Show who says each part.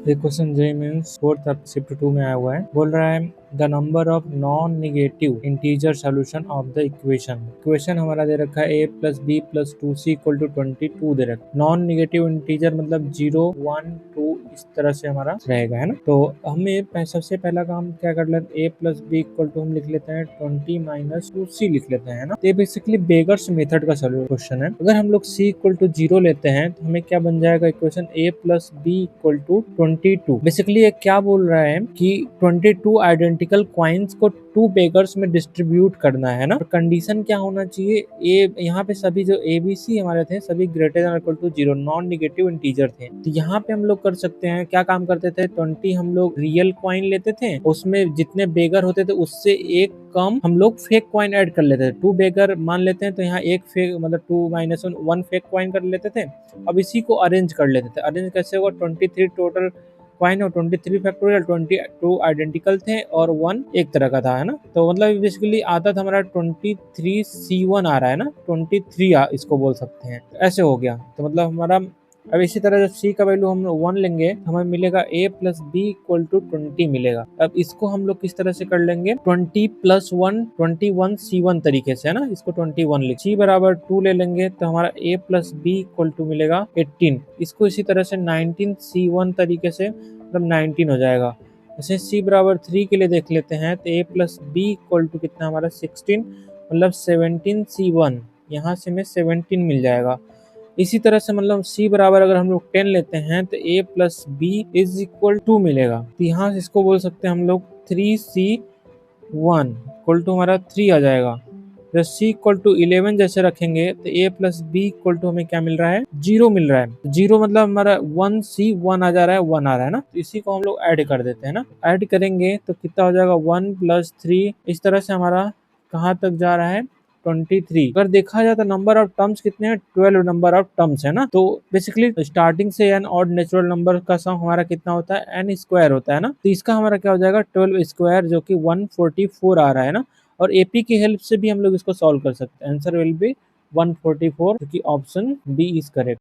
Speaker 1: ये question J mains fourth shift 2 में आया हुआ है। बोल रहा है the number of non negative integer solution of the equation हमारा दे रखा है a plus B plus 2c equal to 22 दे रखा है। नॉन निगेटिव इंटीजर मतलब 0 1 2 इस तरह से हमारा रहेगा, है ना। तो हमें सबसे पहला काम क्या कर लेते हैं, a plus B equal to हम लिख लेते हैं 20 माइनस 2c लिख लेते हैं, ना। तो ये बेसिकली बेगर्स मेथड का क्वेश्चन है। अगर हम लोग c इक्वल टू 0 लेते हैं तो हमें क्या बन जाएगा equation a plus B equal to 22। Basically ये क्या बोल रहा है कि 22 आइडेंटिकल क्वाइंस को 2 बेगर्स में डिस्ट्रीब्यूट करना है, ना। कंडीशन क्या होना चाहिए, ए यहाँ पे सभी जो ABC हमारे थे सभी greater than equal to 0 non negative integer थे। तो यहाँ पे हम लोग कर सकते हैं क्या काम करते थे, 20 हम लोग रियल क्वाइन लेते थे, उसमें जितने बेगर होते थे उससे एक कम हम लोग फेक क्वाइन ऐड कर लेते थे। 2 बेगर मान लेते हैं तो यहाँ एक फेक मतलब 2 माइनस 1 फेक क्वाइन कर लेते थे। अब इसी को अरेंज कर लेते थे। अरेंज कैसे होगा, 23 टोटल क्वाइन और 23 फैक्टोरियल, 22 आइडेंटिकल थे और 1 एक तरह का था, है ना। तो मतलब बेसिकली आता था हमारा 23C1 आ रहा है ना, 23 इसको बोल सकते हैं, ऐसे हो गया। तो मतलब हमारा अब इसी तरह जब c का वैल्यू हम 1 लेंगे तो हमें मिलेगा a plus B equal to 20 मिलेगा। अब इसको हम लोग किस तरह से कर लेंगे, 20 प्लस 1 21C1 तरीके से, है ना। इसको 21 लिख, c बराबर 2 ले लेंगे तो हमारा a plus B equal to मिलेगा 18। इसको इसी तरह से 19C1 तरीके से मतलब 19 हो जाएगा। जैसे c बराबर 3 के लिए देख लेते हैं तो a plus B equal to कितना हमारा 16 मतलब 17C1, यहाँ से हमें 17 मिल जाएगा। इसी तरह से मतलब c बराबर अगर हम लोग 10 लेते हैं तो a plus B is equal to मिलेगा। तो यहाँ से इसको बोल सकते हैं हम लोग 3C1 इक्वल टू हमारा 3 आ जाएगा। जब c इक्वल टू 11 जैसे रखेंगे तो a plus B equal to हमें क्या मिल रहा है, 0 मिल रहा है। 0 मतलब हमारा 1C1 आ जा रहा है, 1 आ रहा है ना। तो इसी को हम लोग ऐड कर देते हैं ना। ऐड करेंगे तो कितना हो जाएगा 1 प्लस 3, इस तरह से हमारा कहाँ तक जा रहा है 23। अगर देखा जाए तो नंबर ऑफ टर्म्स कितने हैं, 12 नंबर ऑफ टर्म्स है ना। तो बेसिकली स्टार्टिंग से एन ऑड नेचुरल नंबर का सम हमारा कितना होता है, एन स्क्वायर होता है ना। तो इसका हमारा क्या हो जाएगा 12 स्क्वायर जो कि 144 आ रहा है ना। और एपी की हेल्प से भी हम लोग इसको सॉल्व कर सकते हैं। आंसर विल बी 144 क्योंकि ऑप्शन बी इज करेक्ट।